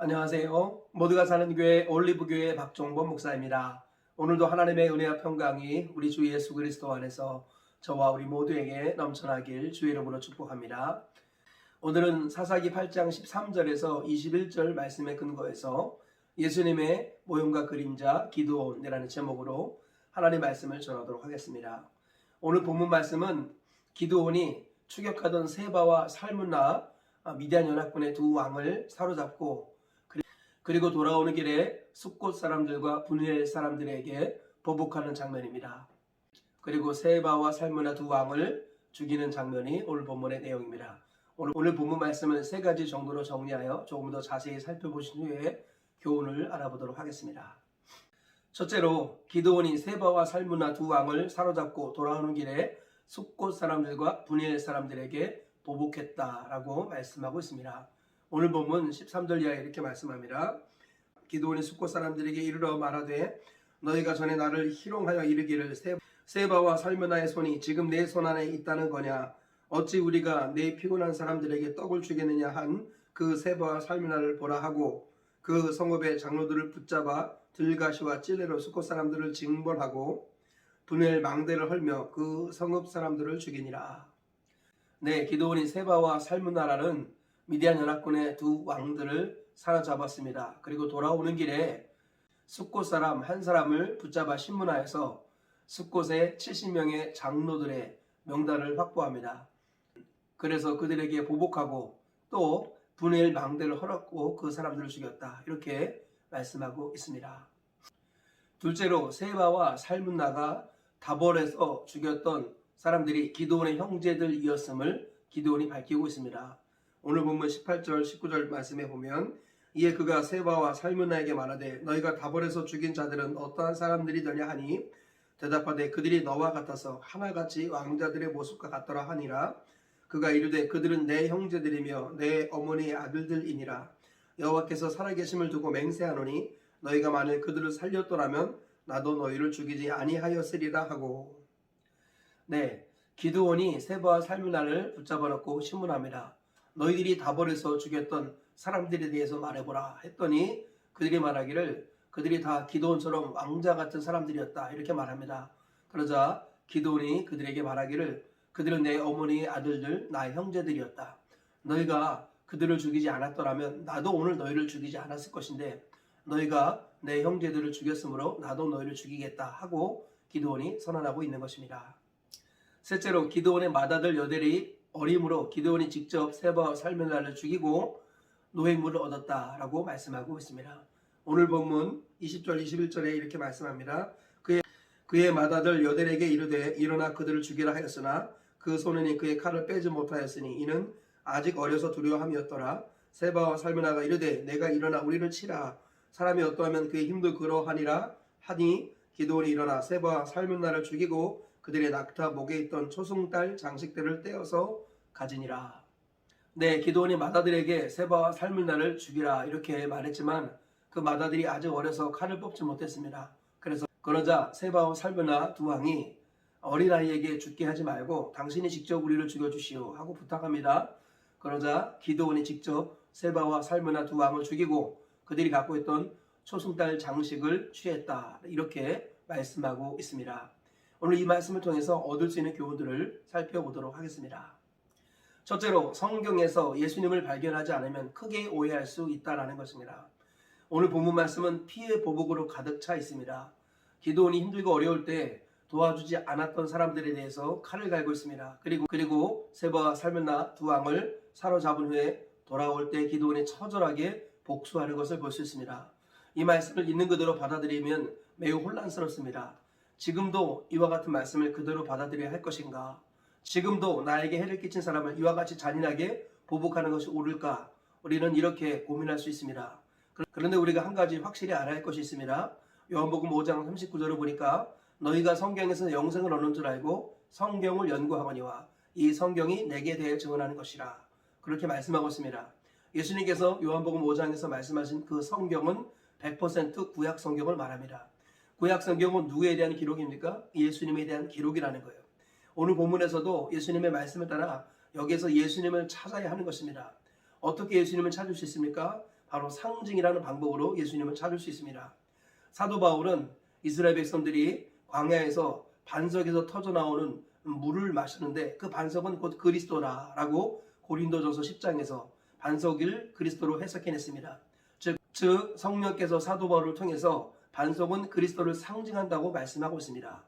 안녕하세요. 모두가 사는 교회 올리브교회 박종범 목사입니다. 오늘도 하나님의 은혜와 평강이 우리 주 예수 그리스도 안에서 저와 우리 모두에게 넘쳐나길 주의 이름으로 축복합니다. 오늘은 사사기 8장 13절에서 21절 말씀에 근거해서 예수님의 모형과 그림자 기드온이라는 제목으로 하나님의 말씀을 전하도록 하겠습니다. 오늘 본문 말씀은 기드온이 추격하던 세바와 살문나 미디안 연합군의 두 왕을 사로잡고 그리고 돌아오는 길에 숫곳 사람들과 분이엘 사람들에게 보복하는 장면입니다. 그리고 세바와 살무나 두 왕을 죽이는 장면이 오늘 본문의 내용입니다. 오늘 본문 말씀은 세 가지 정도로 정리하여 조금 더 자세히 살펴보신 후에 교훈을 알아보도록 하겠습니다. 첫째로 기드온이 세바와 살무나 두 왕을 사로잡고 돌아오는 길에 숫곳 사람들과 분이엘 사람들에게 보복했다라고 말씀하고 있습니다. 오늘 본문 13절 이하에 이렇게 말씀합니다. 기드온이 숫곳 사람들에게 이르러 말하되 너희가 전에 나를 희롱하여 이르기를 세바와 살므나의 손이 지금 내 손 안에 있다는 거냐. 어찌 우리가 내 피곤한 사람들에게 떡을 주겠느냐 한 그 세바와 살므나를 보라 하고 그 성읍의 장로들을 붙잡아 들가시와 찔레로 숫곳 사람들을 징벌하고 분을 망대를 헐며 그 성읍 사람들을 죽이니라. 네, 기드온이 세바와 살므나라는 미디안 연합군의 두 왕들을 사로잡았습니다. 그리고 돌아오는 길에 숫곳 사람 한 사람을 붙잡아 신문하여서 숫곳의 70명의 장로들의 명단을 확보합니다. 그래서 그들에게 보복하고 또 분의 망대를 헐었고 그 사람들을 죽였다. 이렇게 말씀하고 있습니다. 둘째로 세바와 살문나가 다볼에서 죽였던 사람들이 기드온의 형제들이었음을 기드온이 밝히고 있습니다. 오늘 본문 18절 19절 말씀에 보면 이에 그가 세바와 살므나에게 말하되 너희가 다볼에서 죽인 자들은 어떠한 사람들이더냐 하니 대답하되 그들이 너와 같아서 하나같이 왕자들의 모습과 같더라 하니라. 그가 이르되 그들은 내 형제들이며 내 어머니의 아들들이니라. 여호와께서 살아계심을 두고 맹세하노니 너희가 만일 그들을 살렸더라면 나도 너희를 죽이지 아니하였으리라 하고. 네, 기드온이 세바와 살므나를 붙잡아 놓고 신문합니다. 너희들이 다볼에서 죽였던 사람들에 대해서 말해보라 했더니 그들이 말하기를 그들이 다 기드온처럼 왕자 같은 사람들이었다 이렇게 말합니다. 그러자 기드온이 그들에게 말하기를 그들은 내 어머니의 아들들 나의 형제들이었다. 너희가 그들을 죽이지 않았더라면 나도 오늘 너희를 죽이지 않았을 것인데 너희가 내 형제들을 죽였으므로 나도 너희를 죽이겠다 하고 기드온이 선언하고 있는 것입니다. 셋째로 기드온의 맏아들 여델이 어림으로 기드온이 직접 세바와 살므나를 죽이고 노획물을 얻었다라고 말씀하고 있습니다. 오늘 본문 20절 21절에 이렇게 말씀합니다. 그의 맏아들 여델에게 이르되 일어나 그들을 죽이라 하였으나 그 소년이 그의 칼을 빼지 못하였으니 이는 아직 어려서 두려워함이었더라. 세바와 살므나가 이르되 내가 일어나 우리를 치라. 사람이 어떠하면 그의 힘도 그러하니라 하니 기드온이 일어나 세바와 살므나를 죽이고 그들의 낙타 목에 있던 초승달 장식들을 떼어서 가지니라. 네, 기드온이 맏아들에게 세바와 살므나를 죽이라 이렇게 말했지만 그 맏아들이 아직 어려서 칼을 뽑지 못했습니다. 그러자 세바와 살므나 두 왕이 어린아이에게 죽게 하지 말고 당신이 직접 우리를 죽여주시오 하고 부탁합니다. 그러자 기드온이 직접 세바와 살므나 두 왕을 죽이고 그들이 갖고 있던 초승달 장식을 취했다 이렇게 말씀하고 있습니다. 오늘 이 말씀을 통해서 얻을 수 있는 교훈들을 살펴보도록 하겠습니다. 첫째로 성경에서 예수님을 발견하지 않으면 크게 오해할 수 있다는 것입니다. 오늘 본문 말씀은 피해 보복으로 가득 차 있습니다. 기드온이 힘들고 어려울 때 도와주지 않았던 사람들에 대해서 칼을 갈고 있습니다. 그리고 세바와 살므나 두 왕을 사로잡은 후에 돌아올 때 기드온이 처절하게 복수하는 것을 볼 수 있습니다. 이 말씀을 있는 그대로 받아들이면 매우 혼란스럽습니다. 지금도 이와 같은 말씀을 그대로 받아들여야 할 것인가? 지금도 나에게 해를 끼친 사람을 이와 같이 잔인하게 보복하는 것이 옳을까? 우리는 이렇게 고민할 수 있습니다. 그런데 우리가 한 가지 확실히 알아야 할 것이 있습니다. 요한복음 5장 39절을 보니까 너희가 성경에서 영생을 얻는 줄 알고 성경을 연구하거니와 이 성경이 내게 대해 증언하는 것이라 그렇게 말씀하고 있습니다. 예수님께서 요한복음 5장에서 말씀하신 그 성경은 100% 구약 성경을 말합니다. 구약 성경은 누구에 대한 기록입니까? 예수님에 대한 기록이라는 거예요. 오늘 본문에서도 예수님의 말씀을 따라 여기에서 예수님을 찾아야 하는 것입니다. 어떻게 예수님을 찾을 수 있습니까? 바로 상징이라는 방법으로 예수님을 찾을 수 있습니다. 사도 바울은 이스라엘 백성들이 광야에서 반석에서 터져나오는 물을 마시는데 그 반석은 곧 그리스도라라고 고린도전서 10장에서 반석을 그리스도로 해석해냈습니다. 즉 성령께서 사도 바울을 통해서 반석은 그리스도를 상징한다고 말씀하고 있습니다.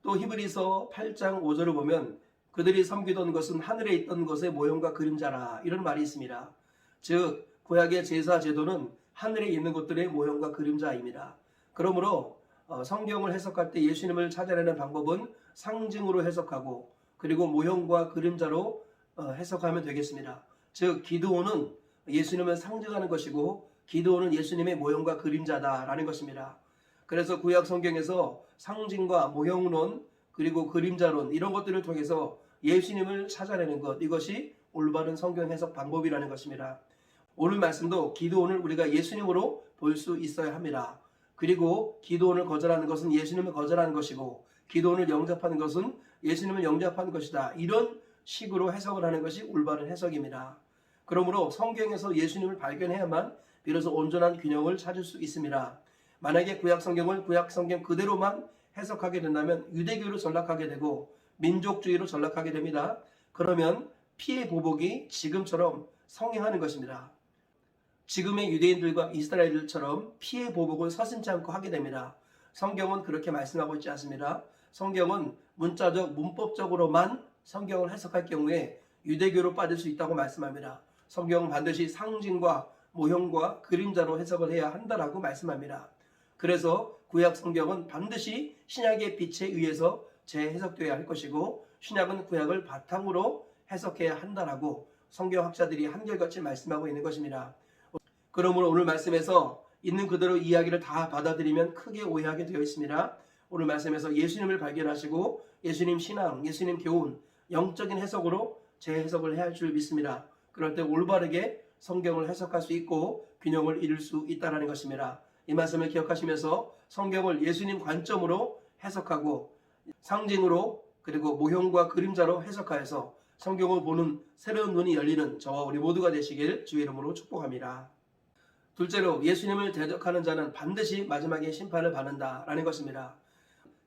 또 히브리서 8장 5절을 보면 그들이 섬기던 것은 하늘에 있던 것의 모형과 그림자라 이런 말이 있습니다. 즉 구약의 제사 제도는 하늘에 있는 것들의 모형과 그림자입니다. 그러므로 성경을 해석할 때 예수님을 찾아내는 방법은 상징으로 해석하고 그리고 모형과 그림자로 해석하면 되겠습니다. 즉 기드온은 예수님을 상징하는 것이고 기드온은 예수님의 모형과 그림자다라는 것입니다. 그래서 구약 성경에서 상징과 모형론 그리고 그림자론 이런 것들을 통해서 예수님을 찾아내는 것, 이것이 올바른 성경 해석 방법이라는 것입니다. 오늘 말씀도 기드온을 우리가 예수님으로 볼 수 있어야 합니다. 그리고 기드온을 거절하는 것은 예수님을 거절하는 것이고 기드온을 영접하는 것은 예수님을 영접하는 것이다. 이런 식으로 해석을 하는 것이 올바른 해석입니다. 그러므로 성경에서 예수님을 발견해야만 비로소 온전한 균형을 찾을 수 있습니다. 만약에 구약 성경을 구약 성경 그대로만 해석하게 된다면 유대교로 전락하게 되고 민족주의로 전락하게 됩니다. 그러면 피해 보복이 지금처럼 성행하는 것입니다. 지금의 유대인들과 이스라엘들처럼 피해 보복을 서슴지 않고 하게 됩니다. 성경은 그렇게 말씀하고 있지 않습니다. 성경은 문자적 문법적으로만 성경을 해석할 경우에 유대교로 빠질 수 있다고 말씀합니다. 성경은 반드시 상징과 모형과 그림자로 해석을 해야 한다라고 말씀합니다. 그래서 구약 성경은 반드시 신약의 빛에 의해서 재해석되어야 할 것이고 신약은 구약을 바탕으로 해석해야 한다라고 성경학자들이 한결같이 말씀하고 있는 것입니다. 그러므로 오늘 말씀에서 있는 그대로 이야기를 다 받아들이면 크게 오해하게 되어 있습니다. 오늘 말씀에서 예수님을 발견하시고 예수님 신앙, 예수님 교훈, 영적인 해석으로 재해석을 해야 할 줄 믿습니다. 그럴 때 올바르게 성경을 해석할 수 있고 균형을 이룰 수 있다는 것입니다. 이 말씀을 기억하시면서 성경을 예수님 관점으로 해석하고 상징으로 그리고 모형과 그림자로 해석하여서 성경을 보는 새로운 눈이 열리는 저와 우리 모두가 되시길 주의 이름으로 축복합니다. 둘째로 예수님을 대적하는 자는 반드시 마지막에 심판을 받는다라는 것입니다.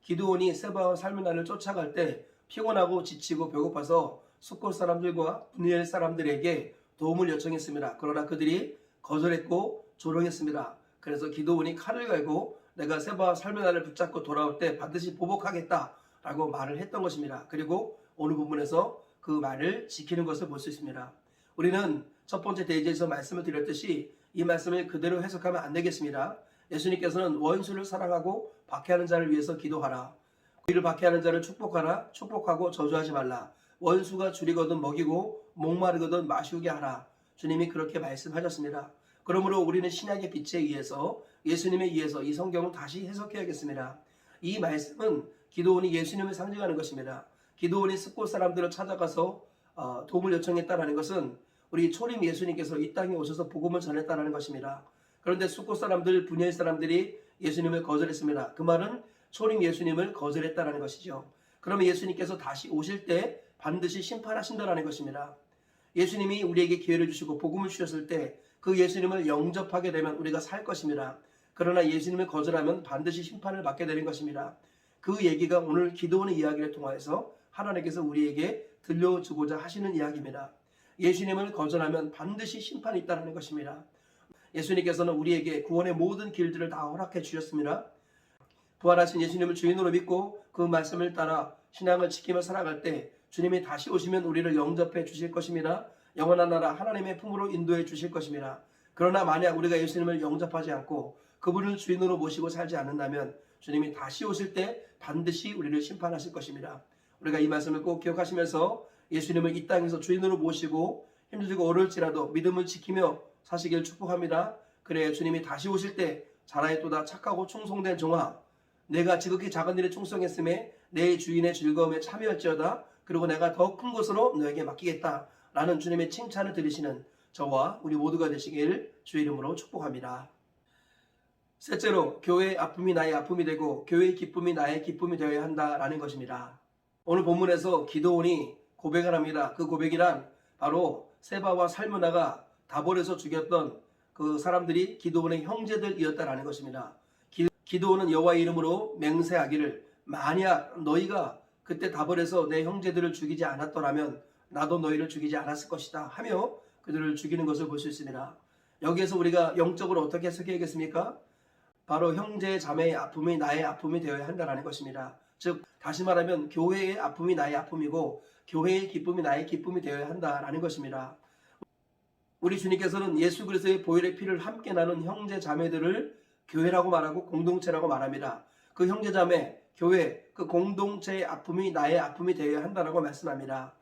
기드온이 세바와 살므나를 쫓아갈 때 피곤하고 지치고 배고파서 숫곳 사람들과 분이엘 사람들에게 도움을 요청했습니다. 그러나 그들이 거절했고 조롱했습니다. 그래서 기드온이 칼을 갈고 내가 세바와 살므나를 붙잡고 돌아올 때 반드시 보복하겠다라고 말을 했던 것입니다. 그리고 오늘 본문에서 그 말을 지키는 것을 볼 수 있습니다. 우리는 첫 번째 대지에서 말씀을 드렸듯이 이 말씀을 그대로 해석하면 안 되겠습니다. 예수님께서는 원수를 사랑하고 박해하는 자를 위해서 기도하라. 그를 박해하는 자를 축복하라. 축복하고 저주하지 말라. 원수가 줄이거든 먹이고 목마르거든 마시우게 하라. 주님이 그렇게 말씀하셨습니다. 그러므로 우리는 신약의 빛에 의해서 예수님에 의해서 이 성경을 다시 해석해야겠습니다. 이 말씀은 기드온이 예수님을 상징하는 것입니다. 기드온이 숫곳 사람들을 찾아가서 도움을 요청했다는 것은 우리 초림 예수님께서 이 땅에 오셔서 복음을 전했다는 것입니다. 그런데 숫곳 사람들, 분야의 사람들이 예수님을 거절했습니다. 그 말은 초림 예수님을 거절했다는 것이죠. 그러면 예수님께서 다시 오실 때 반드시 심판하신다는 것입니다. 예수님이 우리에게 기회를 주시고 복음을 주셨을 때 그 예수님을 영접하게 되면 우리가 살 것입니다. 그러나 예수님을 거절하면 반드시 심판을 받게 되는 것입니다. 그 얘기가 오늘 기도원의 이야기를 통해서 하나님께서 우리에게 들려주고자 하시는 이야기입니다. 예수님을 거절하면 반드시 심판이 있다는 것입니다. 예수님께서는 우리에게 구원의 모든 길들을 다 허락해 주셨습니다. 부활하신 예수님을 주인으로 믿고 그 말씀을 따라 신앙을 지키며 살아갈 때 주님이 다시 오시면 우리를 영접해 주실 것입니다. 영원한 나라 하나님의 품으로 인도해 주실 것입니다. 그러나 만약 우리가 예수님을 영접하지 않고 그분을 주인으로 모시고 살지 않는다면 주님이 다시 오실 때 반드시 우리를 심판하실 것입니다. 우리가 이 말씀을 꼭 기억하시면서 예수님을 이 땅에서 주인으로 모시고 힘들고 어려울지라도 믿음을 지키며 사시길 축복합니다. 그래 주님이 다시 오실 때 자라였도다 착하고 충성된 종아, 내가 지극히 작은 일에 충성했음에 내 주인의 즐거움에 참여할지어다. 그리고 내가 더 큰 것으로 너에게 맡기겠다 라는 주님의 칭찬을 들으시는 저와 우리 모두가 되시길 주의 이름으로 축복합니다. 셋째로 교회의 아픔이 나의 아픔이 되고 교회의 기쁨이 나의 기쁨이 되어야 한다라는 것입니다. 오늘 본문에서 기드온이 고백을 합니다. 그 고백이란 바로 세바와 살므나가 다볼에서 죽였던 그 사람들이 기드온의 형제들이었다라는 것입니다. 기드온은 여호와의 이름으로 맹세하기를 만약 너희가 그때 답을 해서 내 형제들을 죽이지 않았더라면 나도 너희를 죽이지 않았을 것이다 하며 그들을 죽이는 것을 볼 수 있습니다. 여기에서 우리가 영적으로 어떻게 해석해야겠습니까? 바로 형제 자매의 아픔이 나의 아픔이 되어야 한다는 것입니다. 즉 다시 말하면 교회의 아픔이 나의 아픔이고 교회의 기쁨이 나의 기쁨이 되어야 한다는 것입니다. 우리 주님께서는 예수 그리스도의 보혈의 피를 함께 나눈 형제 자매들을 교회라고 말하고 공동체라고 말합니다. 그 형제 자매, 교회, 그 공동체의 아픔이 나의 아픔이 되어야 한다고 말씀합니다.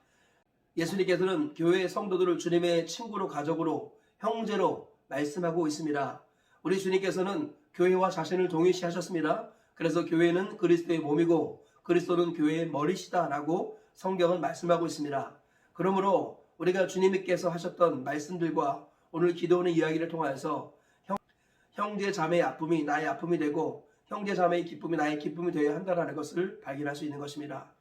예수님께서는 교회의 성도들을 주님의 친구로 가족으로 형제로 말씀하고 있습니다. 우리 주님께서는 교회와 자신을 동일시하셨습니다. 그래서 교회는 그리스도의 몸이고 그리스도는 교회의 머리시다라고 성경은 말씀하고 있습니다. 그러므로 우리가 주님께서 하셨던 말씀들과 오늘 기도하는 이야기를 통하여서 형제 자매의 아픔이 나의 아픔이 되고 형제 자매의 기쁨이 나의 기쁨이 되어야 한다는 것을 발견할 수 있는 것입니다.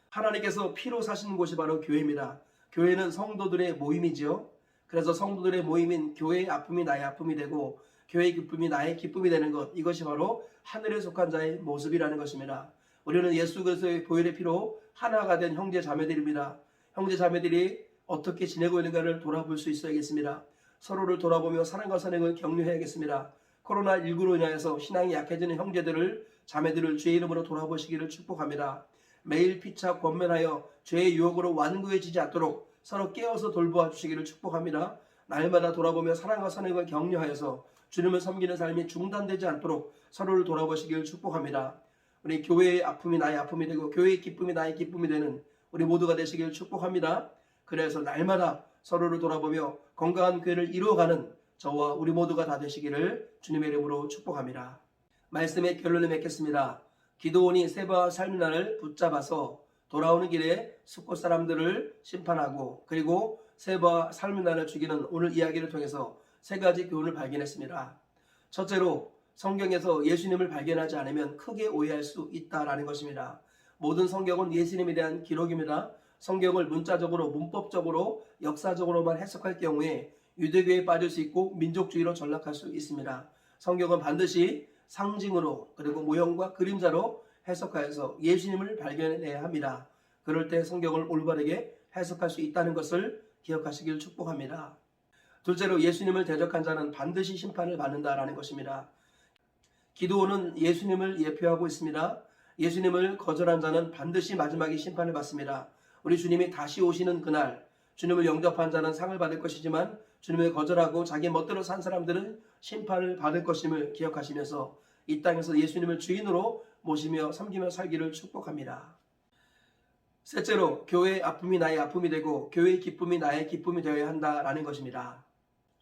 하나님께서 피로 사시는 곳이 바로 교회입니다. 교회는 성도들의 모임이지요. 그래서 성도들의 모임인 교회의 아픔이 나의 아픔이 되고 교회의 기쁨이 나의 기쁨이 되는 것, 이것이 바로 하늘에 속한 자의 모습이라는 것입니다. 우리는 예수 그리스도의 보혈의 피로 하나가 된 형제 자매들입니다. 형제 자매들이 어떻게 지내고 있는가를 돌아볼 수 있어야겠습니다. 서로를 돌아보며 사랑과 선행을 격려해야겠습니다. 코로나19로 인하여서 신앙이 약해지는 형제들을 자매들을 주의 이름으로 돌아보시기를 축복합니다. 매일 피차 권면하여 죄의 유혹으로 완고해지지 않도록 서로 깨어서 돌보아 주시기를 축복합니다. 날마다 돌아보며 사랑과 선행을 격려하여서 주님을 섬기는 삶이 중단되지 않도록 서로를 돌아보시기를 축복합니다. 우리 교회의 아픔이 나의 아픔이 되고 교회의 기쁨이 나의 기쁨이 되는 우리 모두가 되시기를 축복합니다. 그래서 날마다 서로를 돌아보며 건강한 교회를 이루어가는 저와 우리 모두가 다 되시기를 주님의 이름으로 축복합니다. 말씀의 결론을 맺겠습니다. 기드온이 세바와 살므나를 붙잡아서 돌아오는 길에 숫곳 사람들을 심판하고 그리고 세바와 살므나를 죽이는 오늘 이야기를 통해서 세 가지 교훈을 발견했습니다. 첫째로 성경에서 예수님을 발견하지 않으면 크게 오해할 수 있다라는 것입니다. 모든 성경은 예수님에 대한 기록입니다. 성경을 문자적으로 문법적으로 역사적으로만 해석할 경우에 유대교에 빠질 수 있고 민족주의로 전락할 수 있습니다. 성경은 반드시 상징으로 그리고 모형과 그림자로 해석하여서 예수님을 발견해야 합니다. 그럴 때 성경을 올바르게 해석할 수 있다는 것을 기억하시길 축복합니다. 둘째로 예수님을 대적한 자는 반드시 심판을 받는다라는 것입니다. 기드온은 예수님을 예표하고 있습니다. 예수님을 거절한 자는 반드시 마지막에 심판을 받습니다. 우리 주님이 다시 오시는 그날 주님을 영접한 자는 상을 받을 것이지만 주님을 거절하고 자기 멋대로 산 사람들은 심판을 받을 것임을 기억하시면서 이 땅에서 예수님을 주인으로 모시며 섬기며 살기를 축복합니다. 셋째로 교회의 아픔이 나의 아픔이 되고 교회의 기쁨이 나의 기쁨이 되어야 한다라는 것입니다.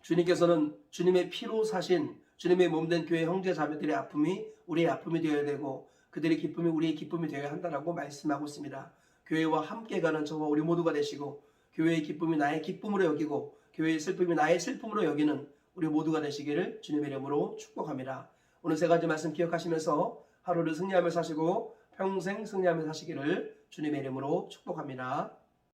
주님께서는 주님의 피로 사신 주님의 몸된 교회 형제 자매들의 아픔이 우리의 아픔이 되어야 되고 그들의 기쁨이 우리의 기쁨이 되어야 한다라고 말씀하고 있습니다. 교회와 함께 가는 저와 우리 모두가 되시고 교회의 기쁨이 나의 기쁨으로 여기고 교회의 슬픔이 나의 슬픔으로 여기는 우리 모두가 되시기를 주님의 이름으로 축복합니다. 오늘 세 가지 말씀 기억하시면서 하루를 승리하며 사시고 평생 승리하며 사시기를 주님의 이름으로 축복합니다.